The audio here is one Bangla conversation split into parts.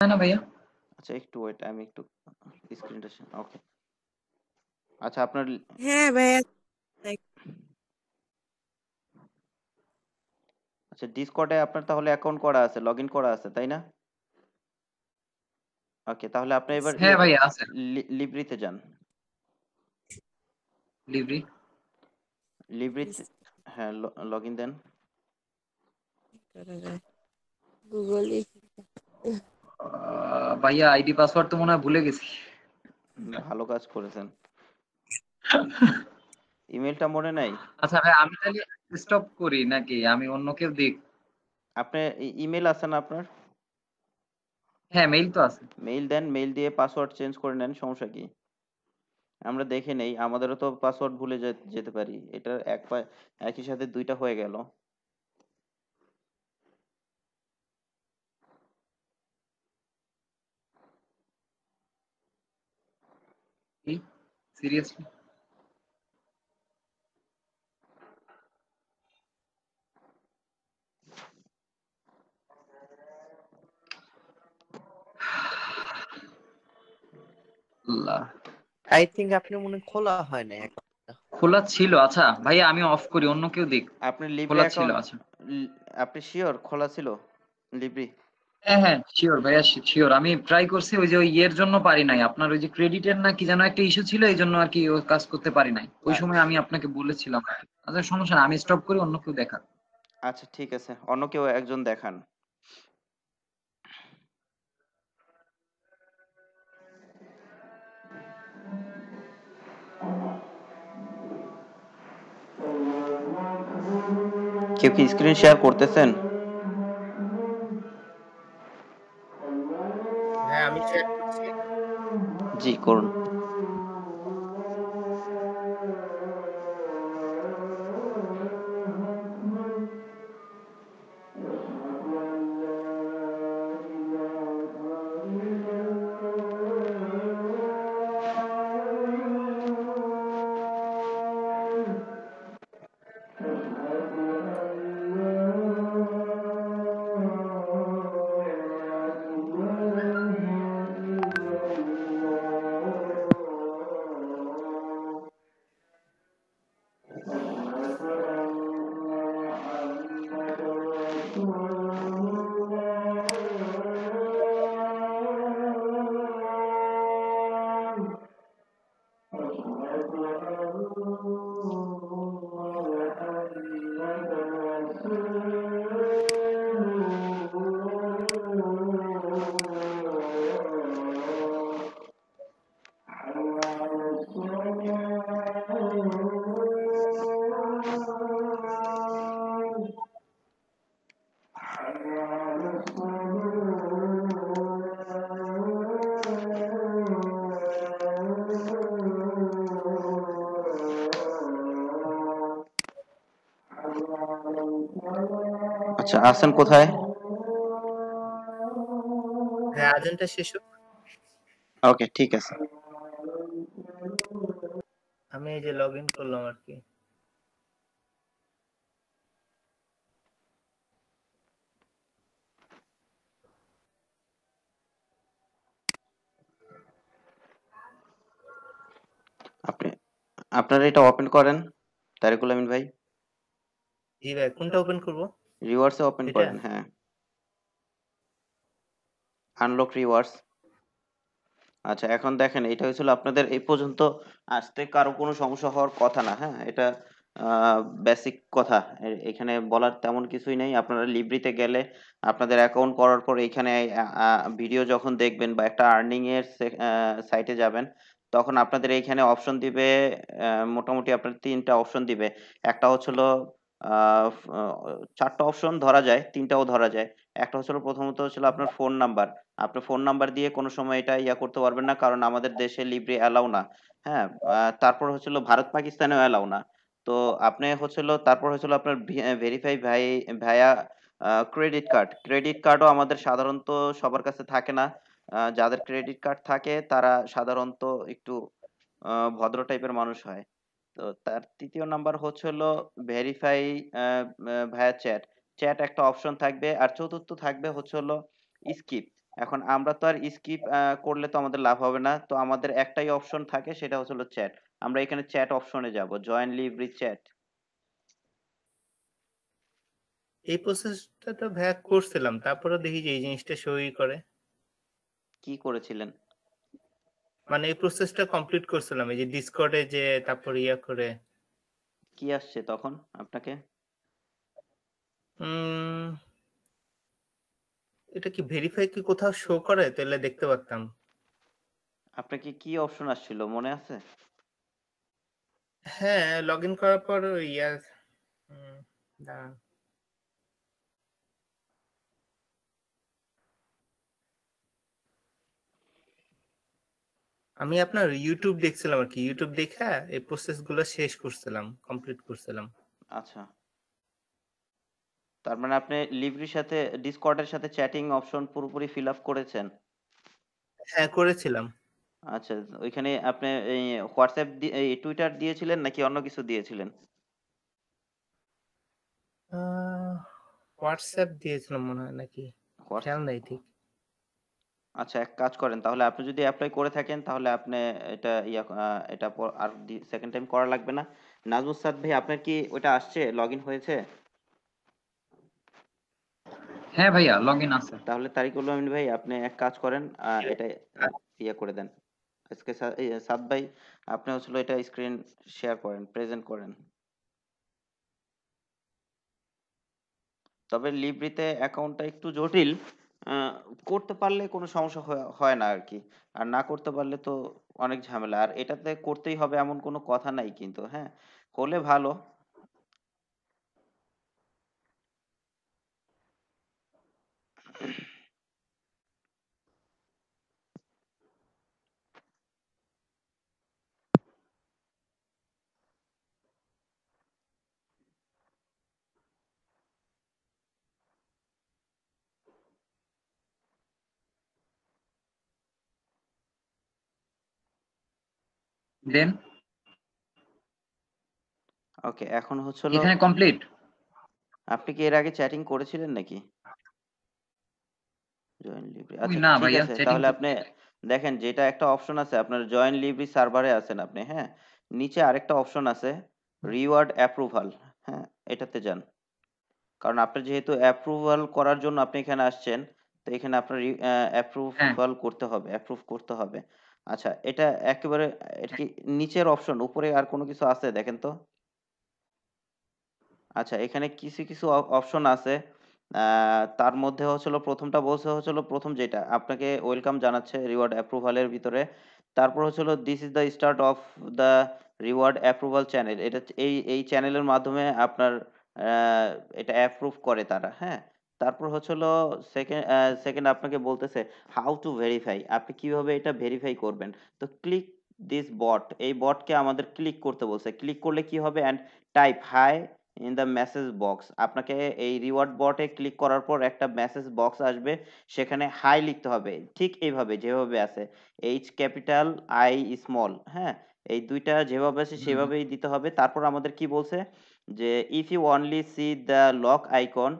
है ना भैया। আচ্ছা একটু ওয়েট, আমি একটু স্ক্রিনটা ওকে। আচ্ছা আপনার হ্যাঁ ভাইয়া, দেখ। আচ্ছা ডিসকর্ডে আপনার তাহলে অ্যাকাউন্ট করা আছে, লগ ইন করা আছে তাই না? ওকে, তাহলে আপনি এবার হ্যাঁ ইয়েতে ভাইয়া আছে। লিব্রিতে যান। লিব্রি। লিব্রিতে, হ্যাঁ লগ ইন দেন। গুগল ভাইয়া আইডি পাসওয়ার্ড তো মনে হয় ভুলে গেছি। ভালো কাজ করেছেন। ইমেলটা মনে নাই? আচ্ছা ভাই, আমি তাহলে স্টপ করি নাকি আমি অন্য কেউ দিক? আপনার ইমেল আছে না আপনার? হ্যাঁ, মেইল তো আছে। মেইল দেন, মেইল দিয়ে পাসওয়ার্ড চেঞ্জ করে নেন, সমস্যা কি? আমরা দেখে নেই, আমাদেরও তো পাসওয়ার্ড ভুলে যেতে পারি, এটা একই সাথে দুইটা হয়ে গেল। কি সিরিয়াসলি? আল্লাহ, আই থিঙ্ক আপনার মনে হয় খোলা হয় না অ্যাকাউন্টটা। খোলা ছিল। আচ্ছা ভাইয়া আমি অফ করি, অন্য কেউ দিক। আপনার লিব্রে খোলা ছিল। অ্যাকাউন্ট, আচ্ছা আপনি শিওর খোলা ছিল লিব্রি? হ্যাঁ হ্যাঁ শিওর ভাইয়া, শিওর। আমি ট্রাই করছি, ওই যে ওই ইয়ের জন্য পারি নাই, আপনার ওই যে ক্রেডিটের না কি যেন একটা ইস্যু ছিল, এই জন্য আর কি ওই কাজ করতে পারি নাই। ওই সময় আমি আপনাকে বলেছিলাম। আচ্ছা সমস্যা না, আমি স্টপ করি, অন্য কেউ দেখা। আচ্ছা ঠিক আছে, অন্য কেউ একজন দেখান। কেউ কি স্ক্রিন শেয়ার করতেছেন? হ্যাঁ আমি শেয়ার করছি। জি করুন। আচ্ছা আছেন কোথায়? হ্যাঁ আজানটা শেষ হোক, ওকে ঠিক আছে। আমি এই যে লগ ইন করলাম আর কি। আপনি আপনারা এটা ওপেন করেন, তারিকুল আমিন ভাই। জি ভাই, কোনটা ওপেন করব? রিওয়ার্ডসে ওপেন এটা? করেন, হ্যাঁ। Unlock rewards. আচ্ছা এখন দেখেন, এটা হয়েছিল আপনাদের এই পর্যন্ত আসতে কারো কোনো সমস্যা হওয়ার কথা না, হ্যাঁ। এটা বেসিক কথা, এখানে বলার তেমন কিছুই নেই। আপনারা লিব্রিতে গেলে আপনাদের অ্যাকাউন্ট করার পর এখানে ভিডিও যখন দেখবেন বা একটা আর্নিং এর সাইটে যাবেন, তখন আপনাদের এইখানে অপশন দিবে। মোটামুটি আপনার তিনটা অপশন দিবে। একটা হচ্ছিল চারটা অপশন ধরা যায়, তিনটাও ধরা যায়। একটা হচ্ছিল, প্রথমত হচ্ছিল আপনার ফোন নাম্বার। আপনি ফোন নাম্বার দিয়ে কোনো সময় এটা করতে পারবেন না, কারণ আমাদের দেশে লিব্রে অ্যালাউ না। হ্যাঁ। তারপর হচ্ছিল ভারত পাকিস্তানেও অ্যালাউ না। তো আপনি হচ্ছিল, তারপর হচ্ছিল আপনার ভেরিফাই ভায়া ক্রেডিট কার্ড। ক্রেডিট কার্ডও আমাদের সাধারণত সবার কাছে থাকে না। যাদের ক্রেডিট কার্ড থাকে তারা সাধারণত একটু ভদ্র টাইপের মানুষ হয়। তো তার তৃতীয় নাম্বার হচ্ছে হলো ভেরিফাই ভায়া চ্যাট। চ্যাট একটা অপশন থাকবে, আর চতুর্থ থাকবে হচ্ছে হলো স্কিপ। এখন আমরা তো আর স্কিপ করলে তো আমাদের লাভ হবে না। তো আমাদের একটাই অপশন থাকে, সেটা হলো চ্যাট। আমরা এখানে চ্যাট অপশনে যাব। Join leave chat. এই প্রসেসটা তো ভাইয়া করছিলাম, তারপরে দেখি যে এই জিনিসটা সই করে। কি করেছিলেন? মানে এই প্রসেসটা কমপ্লিট করছিলাম, এই যে ডিসকর্ডে যে তারপর ইয়া করে। কি আসছে তখন আপনাকে? উম এটা কি ভেরিফাই কি কোথাও শো করে, তাহলে দেখতে পারতাম। আপনাকে কি অপশন আসছিল মনে আছে? হ্যাঁ, লগ ইন করার পর ইয়া উম, দাঁড়ান। আমি আপনার ইউটিউব দেখছিলাম আর কি, ইউটিউব দেখে এই প্রসেস গুলো শেষ করছিলাম, কমপ্লিট করছিলাম। আচ্ছা, তার মানে আপনি লিভরির সাথে ডিসকর্ডের সাথে চ্যাটিং অপশন পুরোপুরি ফিল আপ করেছেন? হ্যাঁ, করেছিলাম। আচ্ছা, ওইখানে আপনি এই হোয়াটসঅ্যাপ এই টুইটার দিয়েছিলেন নাকি অন্য কিছু দিয়েছিলেন? হোয়াটসঅ্যাপ দিয়েছিলাম মনে হয়, নাকি খেয়াল হোয়াটসঅ্যাপ। নাই ঠিক। আচ্ছা, এক কাজ করেন তাহলে, আপনি যদি অ্যাপ্লাই করে থাকেন তাহলে আপনি এটা এটা আর সেকেন্ড টাইম করা লাগবে না। নাজমুস সাদ ভাই, আপনার কি ওটা আসছে, লগ ইন হয়েছে? হ্যাঁ ভাইয়া, লগ ইন আছে। তাহলে তারিকুল আমিন ভাই, আপনি এক কাজ করেন, এটা করে দেন। আজকে সাদ ভাই, আপনি হচ্ছিল এটা স্ক্রিন শেয়ার করেন, প্রেজেন্ট করেন। তবে লিব্রিতে অ্যাকাউন্টটা একটু জটিল। আহ, করতে পারলে কোনো সমস্যা হয় না আর কি। আর না করতে পারলে তো অনেক ঝামেলা। আর এটাতে করতেই হবে এমন কোনো কথা নাই কিন্তু, হ্যাঁ, হলে ভালো। দেন ওকে, এখন হচ্ছিল, এখানে কমপ্লিট। আপনি কি এর আগে চ্যাটিং করেছিলেন নাকি? জয়েন লিব্রি, ওই আচ্ছা না ঠিক ভাইয়া, আছে, সেটিং তাহলে তো আপনি দেখেন যেটা একটা অপশন আছে, আপনার জয়েন লিব্রি সার্ভারে আছেন আপনি, হ্যাঁ, নিচে আরেকটা অপশন আছে, রিওয়ার্ড অ্যাপ্রুভাল। হ্যাঁ, এটাতে যান। কারণ আপনি যেহেতু অ্যাপ্রুভাল করার জন্য আপনি এখানে আসছেন, তো এখানে আপনার হ্যাঁ অ্যাপ্রুভ করতে হবে। আচ্ছা, এটা একেবারে, এটা কি নিচের অপশন, উপরে আর কোনো কিছু আছে দেখেন তো? আচ্ছা, এখানে কিছু কিছু অপশন আছে। তার মধ্যে হচ্ছিল প্রথমটা বলছে হচ্ছিল, প্রথম যেটা আপনাকে ওয়েলকাম জানাচ্ছে রিওয়ার্ড অ্যাপ্রুভালের ভিতরে। তারপর হচ্ছিল this is the start of the reward approval channel. এটা এই চ্যানেলের মাধ্যমে আপনার আহ, এটা অ্যাপ্রুভ করে তারা, হ্যাঁ। তারপর হচ্ছিল সেকেন্ড আপনাকে বলতেছে হাউ টু ভেরিফাই, আপনি কিভাবে এটা ভেরিফাই করবেন। তো ক্লিক দিস বট, এই বটকে আমাদের ক্লিক করতে বলছে। ক্লিক করলে কি হবে, and type hi in the message box. আপনাকে এই রিওয়ার্ড বটে ক্লিক করার পর একটা মেসেজ বক্স আসবে, সেখানে হাই লিখতে হবে, ঠিক এইভাবে যেভাবে আছে, এইচ ক্যাপিটাল আই স্মল, হ্যাঁ, এই দুইটা যেভাবে আছে সেভাবেই দিতে হবে। তারপর আমাদের কি বলছে যে if you only see the lock icon,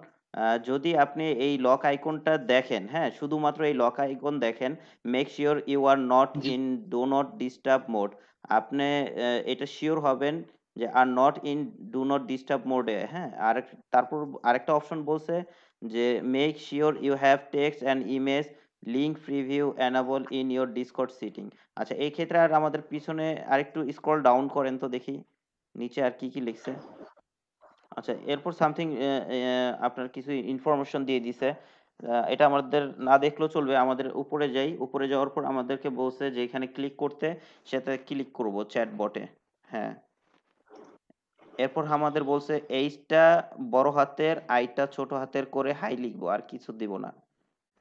যদি আপনি এই লক আইকনটা দেখেন, হ্যাঁ, শুধুমাত্র এই লক আইকন দেখেন, make sure you are not জি। In do not disturb mode. আপনি এটা শিওর হবেন যে are not in do not disturb মোডে, হ্যাঁ। তারপর আরেকটা অপশন বলছে যে make sure you have text and image link preview enable in your Discord setting. আচ্ছা, এই ক্ষেত্রে আর আমাদের পিছনে আরেকটু স্ক্রল ডাউন করেন তো দেখি নিচে আর কি কি লিখছে। আচ্ছা, এরপর সামথিং আপনার কিছু ইনফরমেশন দিয়ে দিছে। এটা আমাদের না দেখলেও চলবে, আমাদের উপরে যাই, উপরে যাওয়ার পর আমাদেরকে বলছে যে এখানে ক্লিক করতে, সেটা ক্লিক করব চ্যাট বটে, হ্যাঁ। এরপর আমাদের বলছে এইচটা বড় হাতের, আইটা ছোট হাতের করে হাই লিখবো, আর কিছু দিব না,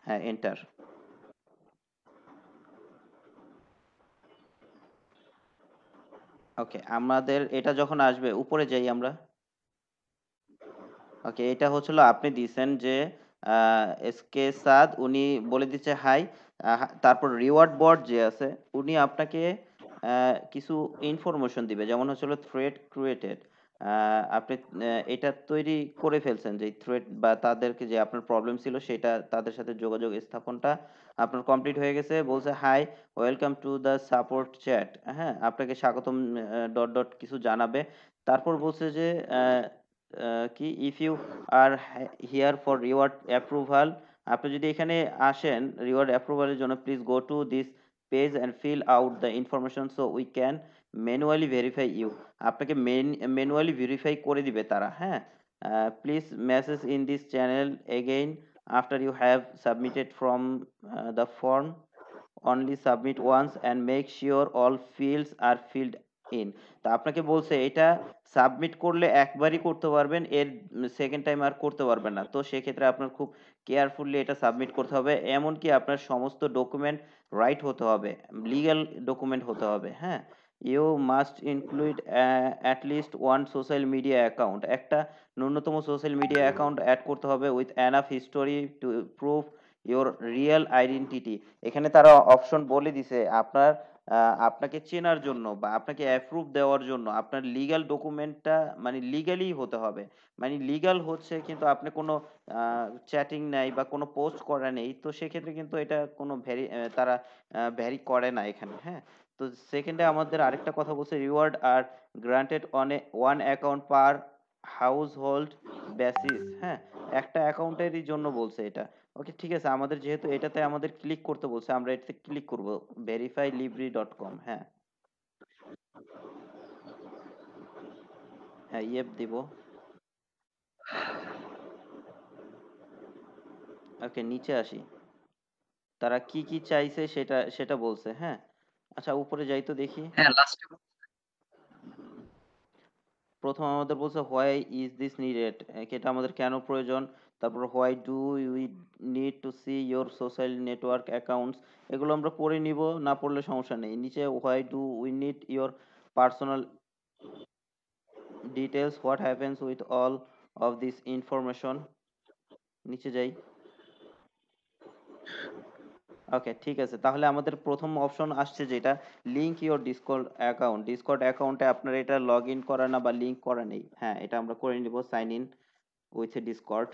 হ্যাঁ, এন্টার। ওকে, আমাদের এটা যখন আসবে, উপরে যাই আমরা। ওকে, এটা হচ্ছিল আপনি দিছেন যে এসকে সাদ, উনি বলে দিচ্ছে হাই। তারপর রিওয়ার্ড বট যে আছে, উনি আপনাকে কিছু ইনফরমেশন দিবে, যেমন হচ্ছিল থ্রেড ক্রিয়েটেড। আপনি এটা তৈরি করে ফেলছেন যে থ্রেড বা তাদেরকে যে আপনার প্রবলেম ছিল সেটা তাদের সাথে যোগাযোগ স্থাপনটা আপনার কমপ্লিট হয়ে গেছে। বলছে hi, welcome to the support chat. হ্যাঁ, আপনাকে স্বাগতম ডট ডট কিছু জানাবে। তারপর বলছে যে কি if you are here for reward approval, আপনি যদি এখানে আসেন রিওয়ার্ড অ্যাপ্রুভালের জন্য please go to this page and fill out the information so we can manually verify you. আপনাকে ম্যানুয়ালি ভেরিফাই করে দিবে তারা। হ্যাঁ, please message in this channel again after you have submitted from the form, only submit once and make sure all fields are filled in. তা আপনাকে বলছে এটা সাবমিট করলে একবারই করতে পারবেন, এর সেকেন্ড টাইম আর করতে পারবেন না। তো সেক্ষেত্রে আপনার খুব কেয়ারফুলি এটা সাবমিট করতে হবে, এমনকি আপনার সমস্ত ডকুমেন্ট রাইট হতে হবে, লিগ্যাল ডকুমেন্ট হতে হবে। হ্যাঁ, you must include at least one social media account, একটা ন্যূনতম সোশ্যাল মিডিয়া অ্যাকাউন্ট অ্যাড করতে হবে with enough history to prove your real identity. এখানে তারা অপশন বলে দিছে আপনার আপনাকে চেনার জন্য বা আপনাকে অ্যাপ্রুভ দেওয়ার জন্য আপনার লিগ্যাল ডকুমেন্টটা মানে লিগ্যালি হতে হবে। মানে লিগ্যাল হচ্ছে কিন্তু আপনি কোনো চ্যাটিং নাই বা কোনো পোস্ট করা নেই, তো সেক্ষেত্রে কিন্তু এটা কোনো তারা ভ্যারি করে না এখানে। হ্যাঁ, তো সেকেন্ডে আমাদের আরেকটা কথা বলছে reward are granted on a one account per household basis. হ্যাঁ, একটা অ্যাকাউন্টেরই জন্য বলছে এটা। ওকে, ঠিক আছে, আমাদের যেহেতু এটাতে আমাদের ক্লিক করতে বলছে আমরা এটাতে ক্লিক করব, verifylibri.com। হ্যাঁ, হ্যাঁ ইয়েপ দিব। ওকে, নিচে আসি। তারা কি কি চাইছে সেটা সেটা বলছে। হ্যাঁ, আচ্ছা উপরে যাই তো দেখি। হ্যাঁ লাস্টে। প্রথম আমাদের বলছে হোয়াই ইজ দিস নিডেড, এটা আমাদের কেন প্রয়োজন। তারপর why do we need to see your social network accounts, এগুলো আমরা পড়ে নিব, না পড়লে সমস্যা নেই। নিচে why do we need your personal details, what happens with all of this information. নিচে যাই। ওকে, ঠিক আছে, তাহলে আমাদের প্রথম অপশন আসছে যেটা link your Discord account. Discord অ্যাকাউন্টে আপনার এটা লগ ইন করা না বা লিঙ্ক করা নেই। হ্যাঁ, এটা আমরা করে নিব, sign in with Discord.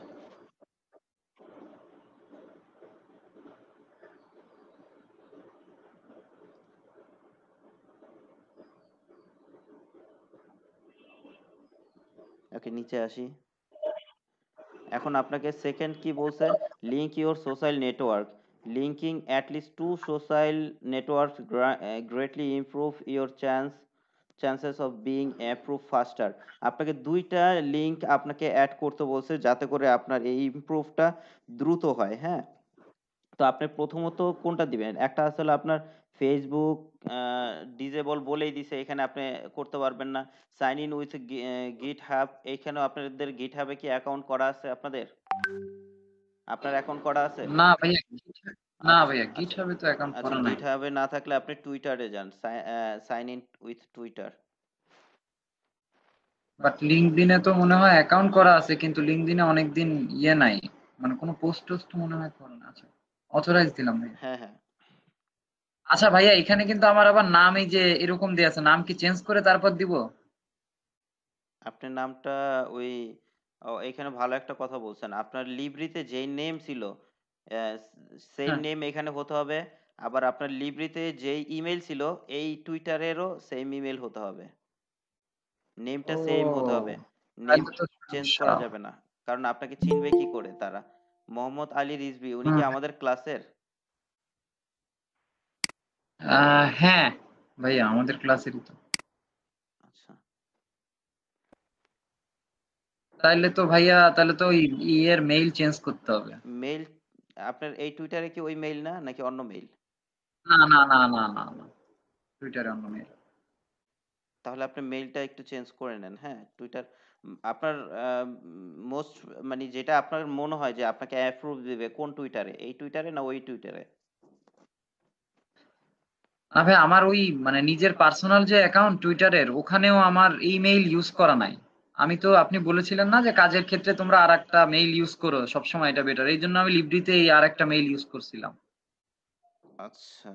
Okay, নিচে আসি। এখন আপনাকে সেকেন্ড কি বলছে, link your social network, linking at least two social network greatly improve your chances of being approve faster. আপনাকে দুইটা লিঙ্ক আপনাকে অ্যাড করতে বলছে যাতে করে আপনার এই ইমপ্রুভটা দ্রুত হয়। হ্যাঁ, তো আপনি প্রথমত কোনটা দিবেন, একটা আসলে আপনার ফেসবুক ডিজেবল বলেই দিছে, এখানে আপনি করতে পারবেন না। সাইন ইন উইথ গিট হাব, এইখানেও আপনাদের গিট হাবে কি অ্যাকাউন্ট করা আছে আপনাদের? আপনার অ্যাকাউন্ট করা আছে? না ভাইয়া না আচ্ছা, ভাইয়া আচ্ছা, গিটহাবে তো অ্যাকাউন্ট আচ্ছা করা নাই। গিট হাবে না থাকলে আপনি টুইটারে যান, sign in with Twitter. But লিঙ্কডইনে তো মনে হয় অ্যাকাউন্ট করা আছে, কিন্তু লিঙ্কডইনে অনেকদিন ইয়ে নাই, মানে কোনো পোস্ট টোস্ট মনে হয় করে না। আচ্ছা, অথরাইজ দিলাম ভাইয়া। হ্যাঁ, হ্যাঁ, আচ্ছা ভাইয়া, এখানে কিন্তু আমার আবার নাম এই যে এরকম দেয়া আছে, নাম কি চেঞ্জ করে তারপর দিব? আপনার নামটা ওই এখানে ভালো একটা কথা বলছেন, আপনার লিব্রিতে যেই নেম ছিল সেম হ্যাঁ। নেম এখানে হতে হবে। আবার আপনার লিব্রিতে যেই ইমেল ছিল এই টুইটারেরও সেম ইমেল হতে হবে, নেমটা সেম হতে ও হবে, নেম তাহলে তো চেঞ্জ সমস্যা। করা যাবে না। কারণ আপনাকে চিনবে কি করে তারা। মোহাম্মদ আলী রিজভী, উনি কি হুম। আমাদের ক্লাসের? হ্যাঁ ভাইয়া, আমাদের ক্লাসেরই তো। আচ্ছা, তাইলে তো ভাইয়া, তাহলে তো ওই ইয়ের মেইল চেঞ্জ করতে হবে। মেইল আপনার এই টুইটারে কি ওই মেইল না নাকি অন্য মেইল? না না না না না না, টুইটারে অন্য মেইল। তাহলে আপনি মেইলটা একটু চেঞ্জ করে নেন। হ্যাঁ, টুইটার আপনার মোস্ট মানে যেটা আপনার মনে হয় যে আপনাকে অ্যাপ্রুভ দিবে কোন টুইটারে, এই টুইটারে না ওই টুইটারে? না ভাই, আমার ওই মানে নিজের পার্সোনাল যে অ্যাকাউন্ট টুইটারের, ওখানেও আমার ইমেইল ইউজ করা নাই। আমি তো, আপনি বলেছিলেন না যে কাজের ক্ষেত্রে তোমরা আর একটা মেইল ইউজ করো সবসময়, এটা বেটার, এই জন্য আমি লিব্রিতে এই আর একটা মেইল ইউজ করছিলাম। আচ্ছা,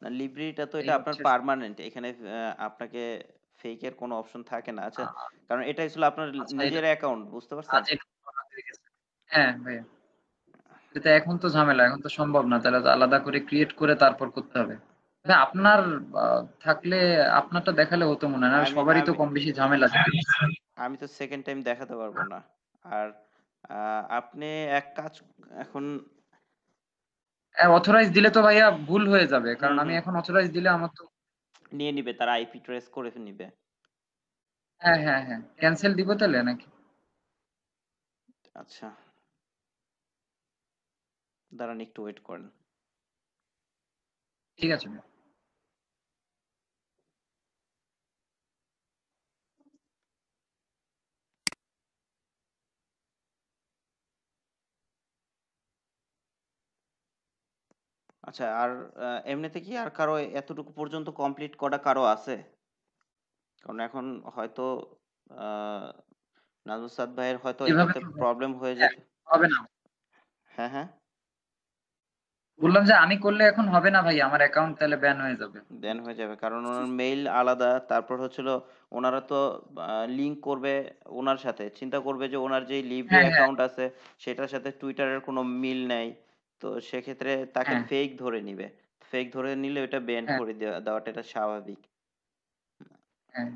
না লিব্রিটা তো এই এটা আপনার হচ্ছে। পার্মানেন্ট, এখানে আপনাকে ফেকের কোনো অপশন থাকে না। আচ্ছা, আ কারণ এটাই ছিল আপনার আচ্ছা এটা নিজের অ্যাকাউন্ট, বুঝতে পারছেন? বাজেট হয়ে গেছে। হ্যাঁ, ভাইয়া। এটা এখন তো ঝামেলা। এখন তো সম্ভব না। তাহলে তো আলাদা করে ক্রিয়েট করে তারপর করতে হবে। ভাই আপনার আ থাকলে আপনারটা দেখালে হতো মনে হয়। নাহলে আমি সবারই তো আমি কম বেশি ঝামেলা থাকে। আমি তো সেকেন্ড টাইম দেখাতে পারবো না। আর আপনি এক কাজ এখন হ্যাঁ, অথরাইজ দিলে তো ভাইয়া ভুল হয়ে যাবে। হুম, কারণ আমি হুম। এখন অথরাইজ দিলে আমার তো নিয়ে নিবে, তারা আইপি ট্রেস করে নিবে। হ্যাঁ, হ্যাঁ, হ্যাঁ। ক্যানসেল দিব তাহলে নাকি? আচ্ছা, দাঁড়ান একটু ওয়েট করেন। ঠিক আছে ভাই। আচ্ছা, আর এমনিতে কি আর কারো এতটুকু পর্যন্ত কমপ্লিট করা কারো আছে? কারণ এখন হয়তো আ নাজমুসাদ ভাইয়ের হয়তো এভাবে এটাতে তো প্রবলেম হয়ে হ্যাঁ, যেতে হবে না। হ্যাঁ, হ্যাঁ, বললাম যে আমি করলে এখন হবে না ভাই। আমার অ্যাকাউন্ট তাহলে ব্যান হয়ে যাবে। দেন হয়ে যাবে। কারণ উনার মেইল আলাদা। তারপর হচ্ছিল উনারা তো লিঙ্ক করবে উনার সাথে। চিন্তা করবে যে উনার যেই লিভরি হ্যাঁ, হ্যাঁ, অ্যাকাউন্ট আছে সেটার সাথে Twitter এর কোনো মিল নাই। তো সেক্ষেত্রে তাকে হ্যাঁ, ফেক ধরে নিবে। ফেক ধরে নিলে ওটা ব্যান হ্যাঁ, করে দেওয়াটা এটা স্বাভাবিক। হ্যাঁ।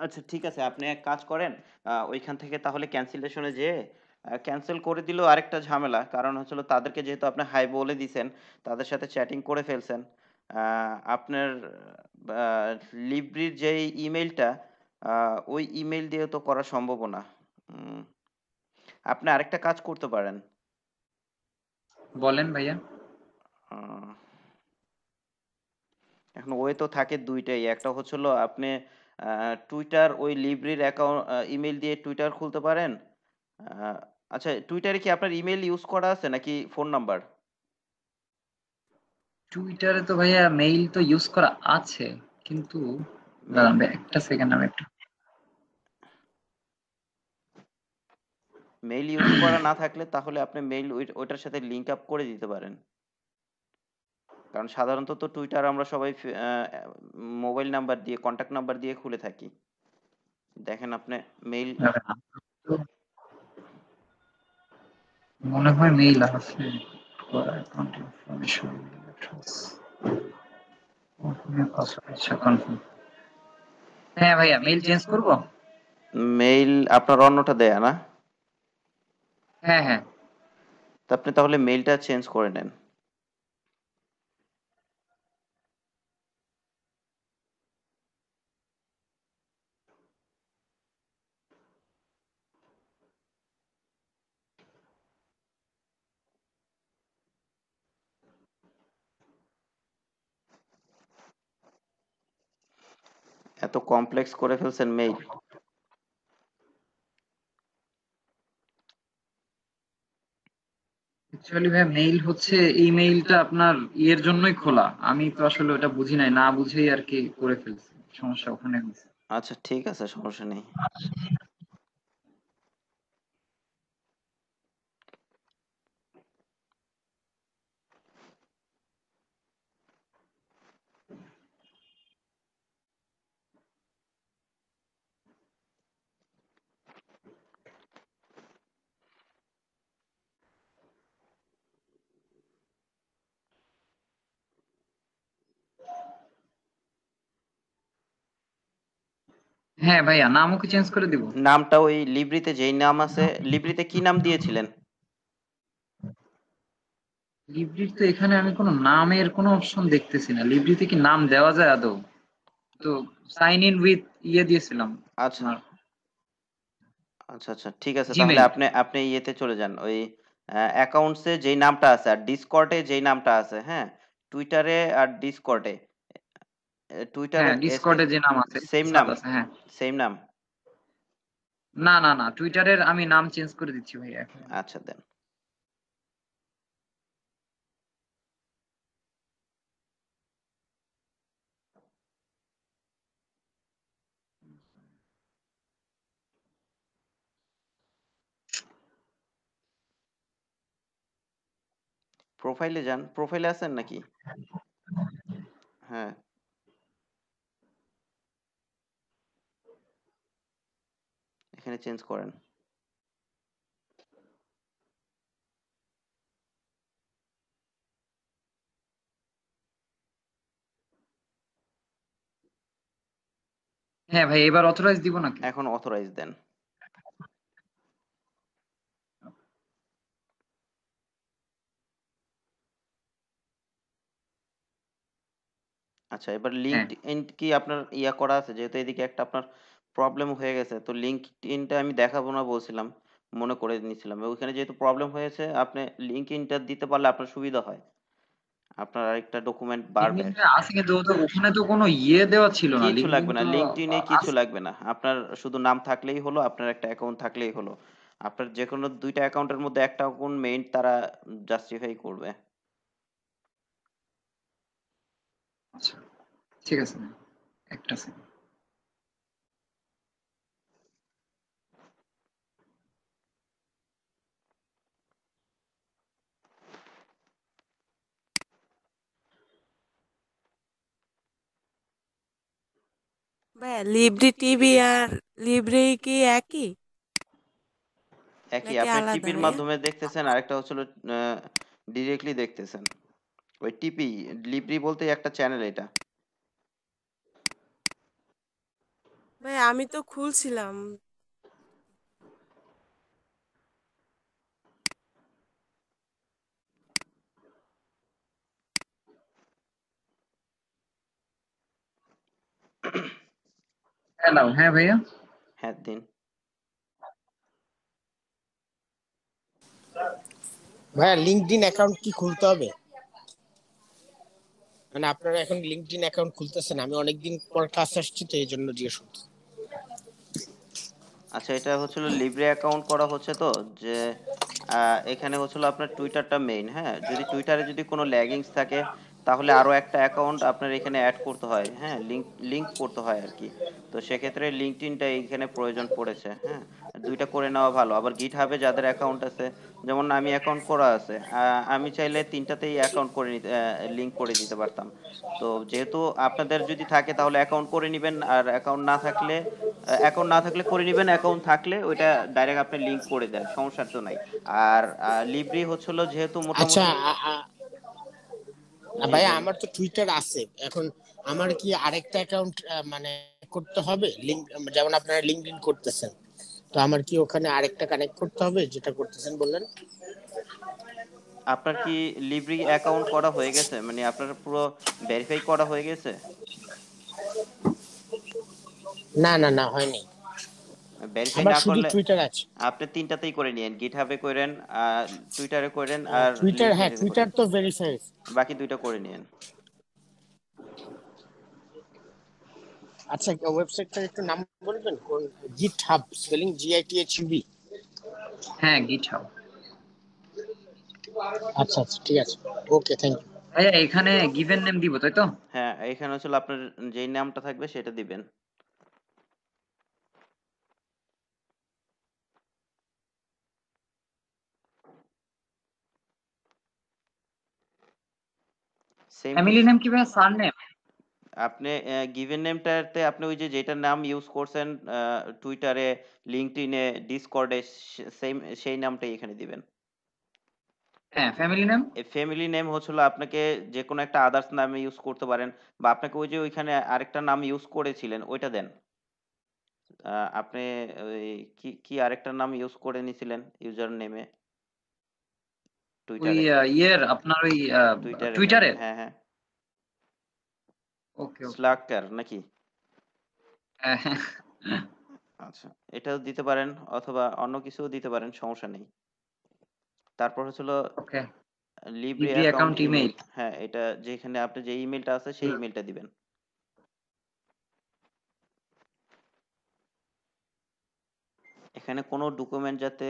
আচ্ছা, ঠিক আছে। আপনি এক কাজ করেন, ওইখান থেকে তাহলে ক্যান্সেলেশন এ যেয়ে ক্যানসেল করে দিলেও আরেকটা ঝামেলা। কারণ হচ্ছে হলো তাদেরকে যেহেতু আপনি হাই বলে দিছেন, তাদের সাথে চ্যাটিং করে ফেলছেন। আ আপনার আ লিব্রির যেই ইমেইলটা, আ ওই ইমেইল দিয়ে তো করা সম্ভব না। উম আপনি আরেকটা কাজ করতে পারেন। বলেন ভাইয়া। আ এখন ওয়ে তো থাকে ২ টাই। একটা হচ্ছে হলো আপনি আ Twitter ওই লিব্রির ইমেইল দিয়ে Twitter খুলতে পারেন। আ আচ্ছা, Twitter এ কি আপনার ইমেইল ইউজ করা আছে নাকি ফোন নাম্বার? Twitter এ তো ভাইয়া মেইল তো ইউজ করা আছে। কিন্তু মেইল দাঁড়ান ভাই একটা সেকেন্ড আমি একটু মেইল ইউজ করা না থাকলে তাহলে আপনি মেইল ওইটার সাথে লিংক আপ করে দিতে পারেন। কারণ সাধারণত তো Twitter আমরা সবাই মোবাইল নাম্বার দিয়ে, কনট্যাক্ট নাম্বার দিয়ে খুলে থাকি। দেখেন আপনি মেইল দাঁড়ান। তো মনে হয় মেইল আছে। অ্যাকাউন্ট ইনফরমেশন অ্যাড্রেস পাসওয়ার্ড আচ্ছা কনফার্ম। হ্যাঁ ভাইয়া মেইল চেঞ্জ করব? মেইল আপনার অন্যটা দেয়া না? হ্যাঁ, হ্যাঁ। তো আপনি তাহলে মেইলটা চেঞ্জ করে নেন। এত কমপ্লেক্স করে ফেলছেন মেইল। অ্যাকচুয়ালি ভাইয়া মেইল হচ্ছে এই মেইলটা আপনার ইয়ের জন্যই খোলা। আমি তো আসলে ওটা বুঝি নাই। না বুঝেই আরকি করে ফেলছি। সমস্যা ওখানে হইছে। আচ্ছা, ঠিক আছে, সমস্যা নেই। হ্যাঁ ভাইয়া নামও কি চেঞ্জ করে দিব? নামটা ওই লিব্রিতে যেই নাম আছে, লিব্রিতে কি নাম দিয়েছিলেন? লিব্রির তো এখানে আমি কোনো নামের কোনো অপশন দেখতেছি না। লিব্রিতে কি নাম দেওয়া যায় আদৌ? তো সাইন ইন উইথ ইয়ে দিয়েছিলাম আচ্ছা, আপনার আচ্ছা, আচ্ছা। ঠিক আছে। তাহলে জিমেইল। আপনি ইয়েতে চলে যান। ওই অ্যাকাউন্টস এ যেই নামটা আছে আর Discord এ যেই নামটা আছে, হ্যাঁ? Twitter এ আর Discord এ। Twitter এ হ্যাঁ, ডিসকর্ড এ যে নাম আছে, সেইম সাদ নাম? আছে হ্যাঁ। সেইম নাম? না, না, না। টুইটারের আমি নাম চেঞ্জ করে দিচ্ছি ভাইয়া এখন। আচ্ছা, দেন। প্রোফাইলে যান। প্রোফাইলে আছেন নাকি? হ্যাঁ। এখানে চেঞ্জ করেন। হ্যাঁ ভাই, এবার অথরাইজ দিব নাকি? এখন অথরাইজ দেন। আচ্ছা, এবার হ্যাঁ, লিঙ্কডইন কি আপনার করা আছে? যেহেতু এদিকে একটা আপনার প্রবলেম হয়ে গেছে, তো লিঙ্কডইনটা আমি দেখাবো না বলছিলাম, মনে করে নিয়েছিলাম। ওইখানে যেহেতু প্রবলেম হয়েছে, আপনি লিঙ্কডইনটা দিতে পারলে আপনার সুবিধা হয়, আপনার আরেকটা ডকুমেন্ট বাড়বে আর লিঙ্কডইনে কি। আছে কিন্তু ওখানে তো কোনো ইয়ে দেওয়া ছিল না, কিছু লিঙ্কডইন লাগবে না, তো লিঙ্কডইনে কিছু আছে। লাগবে না, আপনার শুধু নাম থাকলেই হলো, আপনার একটা অ্যাকাউন্ট থাকলেই হলো। আপনার যে কোনো দুইটা অ্যাকাউন্টের মধ্যে একটা অ্যাকাউন্ট মেইন তারা জাস্টিফাই করবে। আচ্ছা, ঠিক আছে ভাই, একটা সেকেন্ড। ভাইয়া লিব্রি টিভি আর লিব্রি কি একই একই, নাকি আপনি আলাদা টিপির ভাইয়া? মাধ্যমে দেখতেছেন, আরেকটা হচ্ছিল ডিরেক্টলি দেখতেছেন। ওই টিপি লিব্রি বলতে একটা চ্যানেল এটা। ভাই আমি তো খুলছিলাম। হ্যালো, হ্যাঁ ভাইয়া। হ্যাঁ, দিন। ভাইয়া লিঙ্কডইন অ্যাকাউন্ট কি খুলতে হবে? মানে আপনারা এখন লিঙ্কডইন অ্যাকাউন্ট খুলতেছেন, আমি অনেকদিন পর ক্লাস আসছি তো এই জন্য জিজ্ঞেস করছি। আচ্ছা, এটা হচ্ছিল লিব্রে অ্যাকাউন্ট করা হচ্ছে তো, যে এখানে হচ্ছিল আপনার টুইটারটা মেইন। হ্যাঁ, যদি টুইটারে যদি কোনো ল্যাগিংস থাকে, তাহলে আরো একটা অ্যাকাউন্ট আপনার এখানে অ্যাড করতে হয়, হ্যাঁ, লিংক করতে হয় আর কি। তো সেক্ষেত্রে লিঙ্কডইনটা এইখানে প্রয়োজন পড়েছে। হ্যাঁ, দুইটা করে নেওয়া ভালো। আবার গিটহাবে যাদের অ্যাকাউন্ট আছে, যেমন আমি অ্যাকাউন্ট করা আছে, আমি চাইলে তিনটাতেই অ্যাকাউন্ট করে নিতে, লিংক করে দিতে পারতাম। তো যেহেতু আপনাদের যদি থাকে তাহলে অ্যাকাউন্ট করে নিবেন, আর অ্যাকাউন্ট না থাকলে করে নিবেন, অ্যাকাউন্ট থাকলে ওইটা ডাইরেক্ট আপনি লিংক করে দেন, সমস্যা তো নাই। আর লিব্রি হচ্ছিল যেহেতু আচ্ছা মোটামুটি। জি, ভাইয়া বলেন। আমার তো টুইটার আছে এখন, আমার কি আরেকটা অ্যাকাউন্ট মানে করতে হবে লিঙ্ক, যেমন আপনারা লিঙ্কডইন করতেছেন, তো আমার কি ওখানে আরেকটা কানেক্ট করতে হবে যেটা করতেছেন বললেন? আপনার কি লিব্রি অ্যাকাউন্ট করা হয়ে গেছে, মানে আপনার পুরো ভেরিফাই করা হয়ে গেছে? না না না, হয়নি। ভেরিফাই আমার না শুধু করলে টুইটার আছে। আপনি তিনটাতেই করে নিয়েন, গিটহাবে করেন, টুইটারে করেন, আর টুইটার, হ্যাঁ লিঙ্কডইনে করেন। টুইটার তো ভেরিফাই। বাকি দুইটা করে নিয়েন। আচ্ছা, ওয়েবসাইটটার একটু নাম বলবেন কোন? GitHub spelling GITHUB? হ্যাঁ, গিটহাব। আচ্ছা আচ্ছা, ঠিক আছে, ওকে, থ্যাংক ইউ। ভাইয়া এখানে গিভেন নেম দিব, তাই তো? হ্যাঁ, এখানে হচ্ছে আপনার যেই নামটা থাকবে সেটা দিবেন। Same to. ফ্যামিলি নেম কি ভাইয়া, সার নেম? আপনি গিভেন নেমটাতে আপনি ওই যে যেটার নাম ইউজ করছেন টুইটারে, লিঙ্কডইনে, ডিসকর্ডে, সেম সেই নামটাই এখানে দিবেন। হ্যাঁ, ফ্যামিলি নেম। এই ফ্যামিলি নেম হচ্ছিল আপনাকে যে কোনো একটা আদার্স নামে ইউজ করতে পারেন, বা আপনাকে ওই যে ওইখানে আরেকটা নাম ইউজ করেছিলেন ওইটা দেন। আপনি ওই কি কি আরেকটা নাম ইউজ করে নিছিলেন ইউজার নেমে ওই টুইটারে? আপনার ওই টুইটারে মেইন, টুইটারের। হ্যাঁ হ্যাঁ। ওকে ওকে। স্লাকটার নাকি? হ্যাঁ হ্যাঁ। আচ্ছা, এটাও দিতে পারেন, অথবা অন্য কিছুও দিতে পারেন, সমস্যা নেই। তারপর হচ্ছিল okay. Libre Libri account account email. Email. হ্যাঁ, এটা যেখানে আপনার যে ইমেইলটা আছে সেই ইমেইলটা দিবেন। এখানে কোনো ডকুমেন্ট যাতে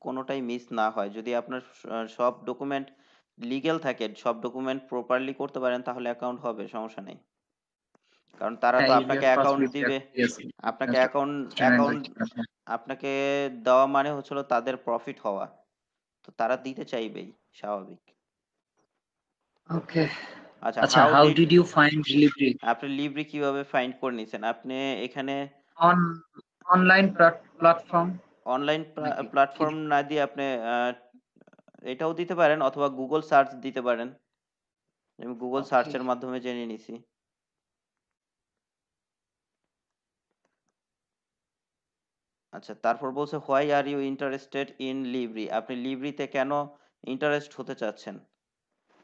কোনোটাই মিস না হয়। যদি আপনার সব ডকুমেন্ট লিগ্যাল থাকে, সব ডকুমেন্ট প্রপারলি করতে পারেন, তাহলে অ্যাকাউন্ট হবে, সমস্যা নেই। কারণ তারা হ্যাঁ, তো আপনাকে ইলিয়াস পাস অ্যাকাউন্ট লিব্রি দিবে। ইয়েস। আপনাকে অ্যাকাউন্ট আপনাকে দেওয়া মানে হচ্ছিল তাদের প্রফিট হওয়া। তো তারা দিতে চাইবেই, স্বাভাবিক। ওকে। আচ্ছা, আচ্ছা, হাউ ডিড ইউ ফাইন্ড লিব্রি? আপনি লিব্রি কিভাবে ফাইন্ড করে নিছেন? আপনি এখানে অন অনলাইন প্ল্যাটফর্ম অনলাইন নাকি কি প্ল্যাটফর্ম না দিয়ে আপনি এটাও দিতে পারেন অথবা গুগল সার্চ দিতে পারেন। আমি গুগল ওকে সার্চের মাধ্যমে জেনে নিছি। আচ্ছা, তারপর বলছে why are you interested in Libri, আপনি লিব্রিতে কেন ইন্টারেস্ট হতে চাচ্ছেন।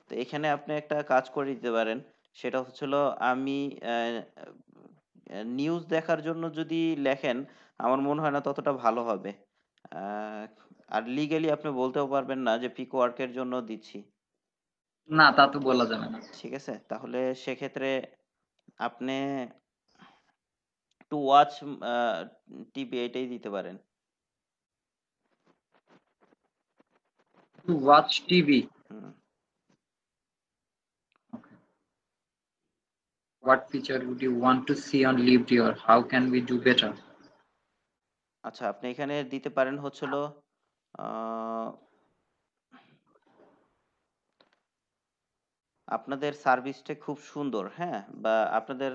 তো এখানে আপনি একটা কাজ করে দিতে পারেন, সেটা হচ্ছিল আমি নিউজ দেখার জন্য যদি লেখেন আমার মনে হয় না ততটা ভালো হবে। আহ, আর লিগ্যালি আপনি বলতেও পারবেন না যে পিক ওয়ার্কের জন্য দিচ্ছি। না, তা তো বলা যাবে না। ঠিক আছে, তাহলে সেক্ষেত্রে আপনি টু ওয়াচ টিভি এটাই দিতে পারেন। To watch TV, hmm. what feature would you want to see on Libri or how can we do better? আচ্ছা, আপনি এখানে দিতে পারেন হচ্ছিল আহ, আপনাদের সার্ভিসটা খুব সুন্দর, হ্যাঁ, বা আপনাদের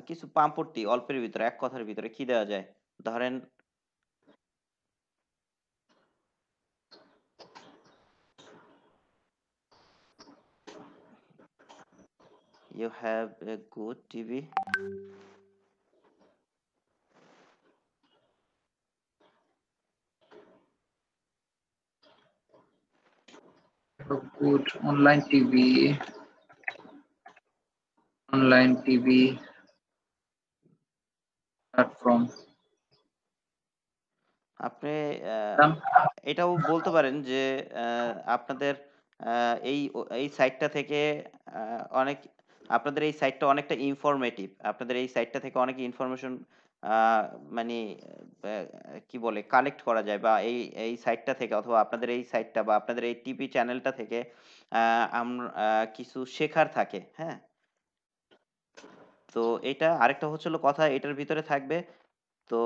কিছু পাম্পট্টি অল্পের ভিতরে, এক কথার ভিতরে কি দেওয়া যায়, ধরেন you have a good TV. A good online TV platform. আপনি Done. এটাও বলতে পারেন যে আপনাদের এই সাইটটা থেকে অনেক, আপনাদের এই সাইটটা অনেকটা ইনফরমেটিভ, আপনাদের এই সাইটটা থেকে অনেক ইনফরমেশন মানে আহ, কি বলে কালেক্ট করা যায়, বা এই সাইটটা থেকে অথবা আপনাদের এই সাইটটা বা আপনাদের এই টিভি চ্যানেলটা থেকে আমরা কিছু শেখার থাকে, হ্যাঁ। তো এটা আরেকটা হচ্ছিল কথা এটার ভিতরে থাকবে। তো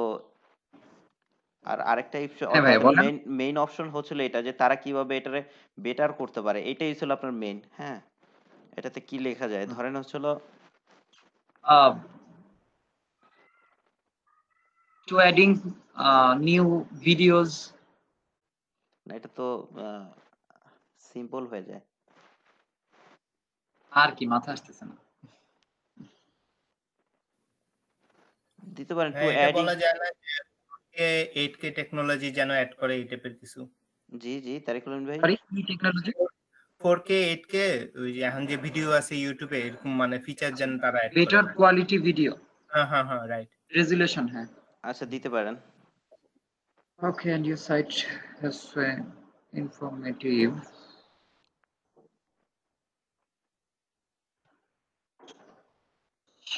আর আরেকটা হ্যাঁ ভাই বলেন। মেইন অপশন হচ্ছিল এটা যে তারা কিভাবে এটারে বেটার করতে পারে, এটাই ছিল আপনার মেইন, হ্যাঁ। এটাতে কি লেখা যায়, ধরেন হচ্ছিল Uh, to adding new videos. না, এটা তো সিম্পল হয়ে যায়। আর কি মাথা আসতেছে না। দিতে পারেন টু হ্যাঁ, এটা অ্যাডিং। বলা যায় না যে 8K টেকনোলজি যেন অ্যাড করে এই টাইপের কিছু। জি জি, তারিকুল আমিন ভাই। সরি, কি টেকনোলজি? 4K 8K ওই যে এখন যে ভিডিও আছে ইউটিউবে এরকম মানে ফিচার যেন তারা অ্যাড করে। বেটার কোয়ালিটি ভিডিও, হ্যাঁ হ্যাঁ হ্যাঁ, রাইট। রেজুলেশন, হ্যাঁ। আচ্ছা, দিতে পারেন। Okay, and your site has informative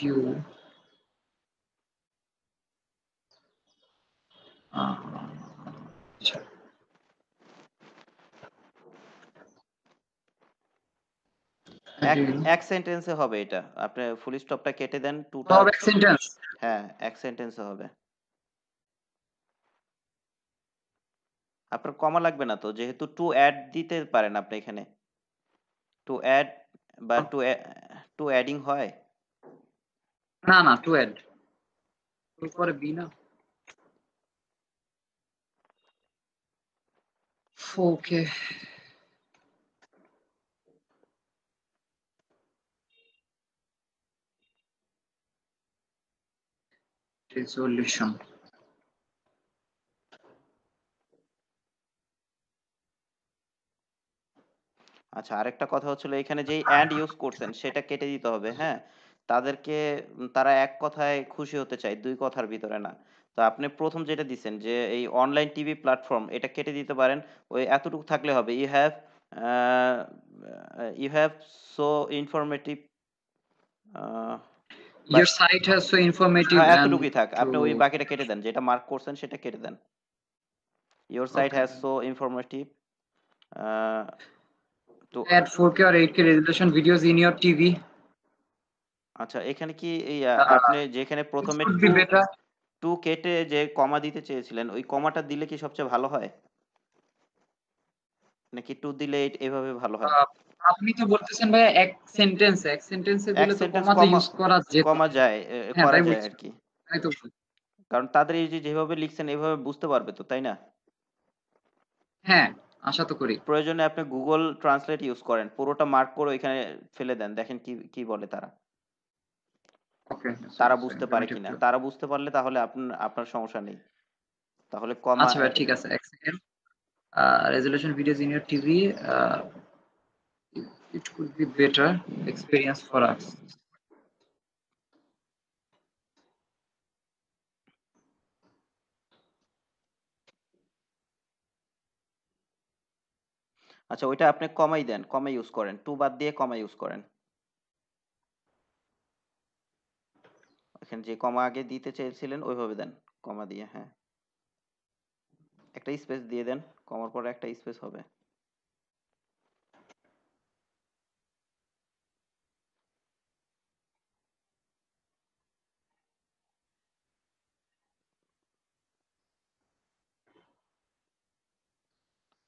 you আচ্ছা, এক সেন্টেন্সে হবে এটা, আপনি ফুল স্টপটা কেটে দেন, টুটা। সব এক সেন্টেন্স। হ্যাঁ, এক সেন্টেন্সে হবে। আপনার কমা লাগবে না তো, যেহেতু টু অ্যাড দিতে পারেন আপনি এখানে, টু অ্যাড বা টু অ্যাডিং হয়। না না, টু অ্যাড পরে বি না। ওকে, রেজলিউশন। আচ্ছা, আরেকটা কথা হচ্ছিল এখানে যেই অ্যান্ড ইউজ করছেন সেটা কেটে দিতে হবে, হ্যাঁ। তাদেরকে তারা এক কথায় খুশি হতে চায়, দুই কথার ভিতরে না। তো আপনি প্রথম যেটা দিচ্ছেন যে এই অনলাইন টিভি প্ল্যাটফর্ম, এটা কেটে দিতে পারেন, ওই এতটুকু থাকলে হবে। You have so informative, Your site has so informative হ্যাঁ, and এতটুকুই থাক, আপনি ওই to বাকিটা কেটে দেন, যেটা মার্ক করছেন সেটা কেটে দেন। Your site okay. Has so informative too. Add 4K or 8K resolution videos in your TV. আচ্ছা, এখানে কি এই Uh, আপনি যেখানে it প্রথমে could টু be better. টু কেটে যে কমা দিতে চেয়েছিলেন ওই কমাটা দিলে কি সবচেয়ে ভালো হয়, নাকি টু দিলে এভাবে ভালো হয়? আহ, আপনি তো বলতেছেন ভাই এক সেন্টেন্সে এক দিলে তো সেন্টেন্স কমা তো ইউজ করা যেত। কমা যায়, হ্যাঁ করা তাই যায় বলছি, আর কি। তাই তো বলছি। কারণ তাদের এই যে যেভাবে লিখছেন এভাবে বুঝতে পারবে তো, তাই না? হ্যাঁ, আশা তো করি। প্রয়োজনে আপনি Google Translate ইউজ করেন। পুরোটা মার্ক করে ওইখানে ফেলে দেন। দেখেন কি বলে তারা। ওকে, তারা সরি, সরি। বুঝতে পারে আমি কিনা। একটু তারা বুঝতে পারলে তাহলে আপনার সমস্যা নেই। তাহলে কমা আচ্ছা ভাই, ঠিক আছে। ১ second. Resolution videos in your TV, it could be better experience for us. আচ্ছা ওইটা আপনি কমাই দেন। কমা ইউজ করেন। 2 বাদ দিয়ে কমা ইউজ করেন। এখানে যে কমা আগে দিতে চেয়েছিলেন ওইভাবে দেন। কমা দিয়ে, হ্যাঁ। একটা স্পেস দিয়ে দেন। কমার পরে একটা স্পেস হবে।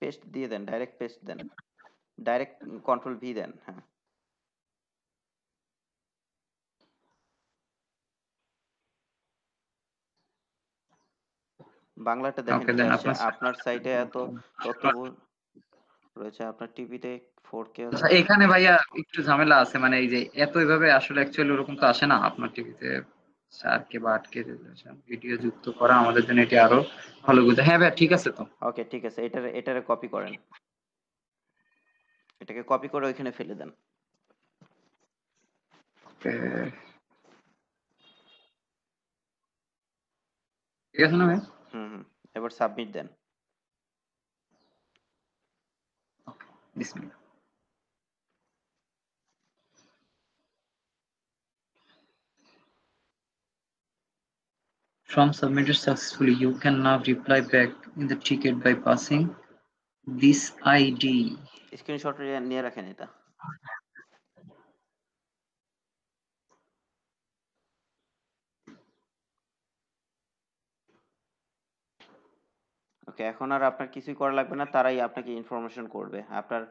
পেস্ট দিয়ে দেন। ডাইরেক্ট পেস্ট দেন। ডাইরেক্ট কন্ট্রোল ভি দেন। হ্যাঁ। বাংলাটা দেখেন ওকে, কি দেন আসছে। আপনার আপনার সাইটে এত তথ্য রয়েছে। আপনার টিভিতে 4K আচ্ছা, আছে। এখানে ভাইয়া একটু ঝামেলা আছে, মানে এই যে এত এভাবে আসলে অ্যাকচুয়ালি ওরকম তো আসে না আপনার টিভিতে। 4K বা 8K ভিডিও যুক্ত করা আমাদের জন্য এটি আরো ভালো বুঝে। হ্যাঁ ভাইয়া, ঠিক আছে তো। ওকে, ঠিক আছে। এটারে কপি করেন। এটাকে কপি করে ওইখানে ফেলে দেন। ওকে, ঠিক আছে না ভাই? হুম। এবার সাবমিট দেন। বিসমিল্লাহ। From submitted successfully, you can now reply back in the ticket by passing this ID. Screenshot নিয়ে রাখেন এটা। ওকে, এখন আর আপনার কিছুই করা লাগবে না। তারাই আপনাকে ইনফরমেশন করবে। আপনার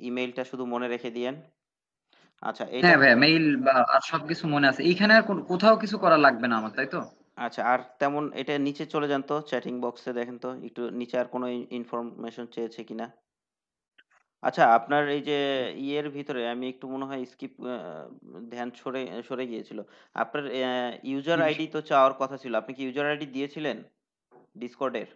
ইমেইলটা শুধু মনে রেখে দিয়েন। আচ্ছা এটা হ্যাঁ ভাইয়া, মেইল বা আর সবকিছু মনে আছে। এইখানে আর কোথাও কিছু করা লাগবে না আমার, তাই তো? আচ্ছা আর তেমন এটা নিচে চলে যান তো, চ্যাটিং বক্সে দেখেন তো একটু নিচে আর কোনো ইনফরমেশন চেয়েছে কিনা। আচ্ছা আপনার এই যে ইয়ের ভিতরে আমি একটু মনে হয় স্কিপ ধ্যান সরে সরে গিয়েছিল। আপনার ইউজার আইডি তো চাওয়ার কথা ছিল। আপনি কি ইউজার আইডি দিয়েছিলেন ডিসকর্ডের?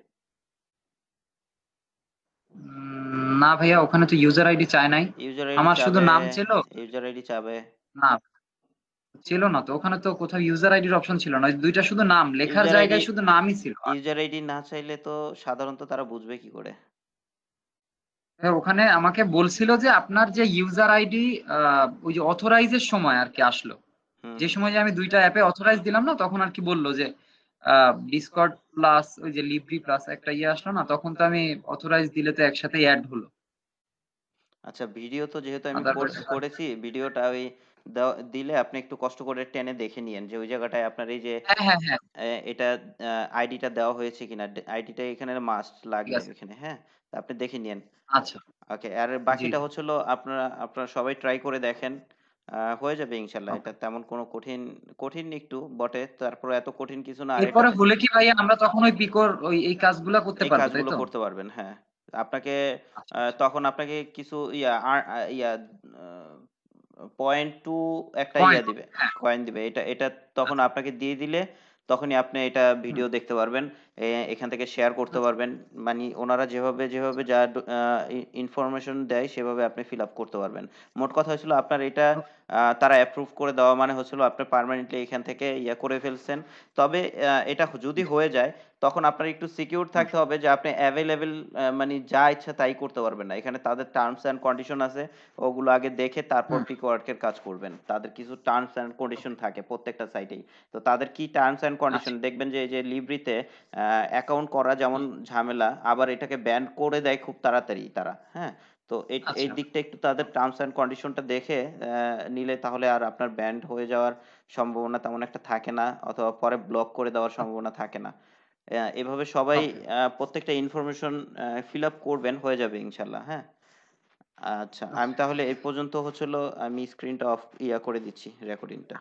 না ভাইয়া, ওখানে তো ইউজার আইডি চায় নাই। ইউজার আইডি আমার শুধু চাবে। নাম ছিল। ইউজার আইডি চাবে। না, ছিল না তো। ওখানে তো কোথাও ইউজার আইডির অপশন ছিল না। ওই দুইটা শুধু নাম, লেখার ইউজার আইডি জায়গায় শুধু নামই ছিল। ইউজার আইডি না চাইলে তো সাধারণত তারা বুঝবে কি করে? হ্যাঁ, ওখানে আমাকে বলছিল যে আপনার যে ইউজার আইডি ওই যে অথরাইজের সময় আর কি আসলো। যে হুম। সময় যে আমি দুইটা অ্যাপে অথরাইজ দিলাম না, তখন আর কি বললো যে ডিসকর্ড প্লাস ওই যে লিব্রি প্লাস একটা ইয়ে আসলো না, তখন তো আমি অথরাইজ দিলে তো একসাথে অ্যাড হলো। আচ্ছা ভিডিও তো যেহেতু আমি আদারওয়াইজ করেছি, ভিডিওটা ওই দিলে আপনি একটু কষ্ট করে টেনে দেখে নিয়েন যে ওই জায়গাটায় আপনার এই যে হ্যাঁ, হ্যাঁ, হ্যাঁ, এটা আইডিটা দেওয়া হয়েছে কিনা। আইডিটা এখানে মাস্ট ঠিক লাগবে আছে। এখানে, হ্যাঁ। তা আপনি দেখে নিয়েন। আচ্ছা, ওকে, আর জি, বাকিটা জি। হচ্ছে হলো আপনারা সবাই ট্রাই করে দেখেন। হয়ে যাবে ইনশাল্লাহ। ওকে। এটা তেমন কোনো কঠিন একটু বটে, তারপর এত কঠিন কিছু না। আর এটা এরপরে হলে কি ভাইয়া আমরা তখন ওই পিকোর ওই এই কাজগুলা করতে এই পারবো, তাই কাজগুলো তো? করতে পারবেন, হ্যাঁ। আপনাকে আচ্ছা, আচ্ছা। তখন আপনাকে কিছু ইয়া পয়েন্ট টু একটা ইয়া পয়েন্ট। দিবে, হ্যাঁ, কয়েন দিবে। এটা তখন আচ্ছা। আপনাকে দিয়ে দিলে তখনই আপনি এটা হুম, ভিডিও দেখতে পারবেন। এখান থেকে শেয়ার করতে আচ্ছা, পারবেন। মানে ওনারা যেভাবে যা ইনফরমেশন দেয় সেভাবে আপনি ফিল আপ করতে পারবেন। মোট কথা হচ্ছিল আপনার এটা তারা অ্যাপ্রুভ করে দেওয়া মানে হচ্ছিল আপনি পার্মানেন্টলি এখান থেকে ইয়া করে ফেলছেন। তবে এটা যদি জি, হয়ে যায় তখন আপনার একটু সিকিউর হুম, থাকতে হবে যে আপনি অ্যাভেলেবেল মানে যা ইচ্ছা তাই করতে পারবেন না। এখানে তাদের টার্মস অ্যান্ড কন্ডিশন আছে। ওগুলো আগে দেখে তারপর হুম, পিক ওয়ার্কের কাজ করবেন। তাদের কিছু টার্মস অ্যান্ড কন্ডিশন থাকে প্রত্যেকটা সাইটেই। তো তাদের কি টার্মস অ্যান্ড কন্ডিশন আচ্ছা, দেখবেন যে এই যে লিব্রিতে অ্যাকাউন্ট করা যেমন হুম, ঝামেলা, আবার এটাকে ব্যান করে দেয় খুব তাড়াতাড়ি তারা, হ্যাঁ। তো এই আচ্ছা, দিকটা একটু তাদের টার্মস অ্যান্ড কন্ডিশনটা দেখে নিলে তাহলে আর আপনার ব্যান্ড হয়ে যাওয়ার সম্ভাবনা তেমন একটা থাকে না, অথবা পরে ব্লক করে দেওয়ার সম্ভাবনা থাকে না। এভাবে সবাই ওকে। প্রত্যেকটা ইনফরমেশন ফিল আপ করবেন, হয়ে যাবে ইনশাল্লাহ, হ্যাঁ। আচ্ছা আমি তাহলে এই পর্যন্ত হচ্ছিল। আমি স্ক্রিনটা অফ করে দিচ্ছি রেকর্ডিংটা।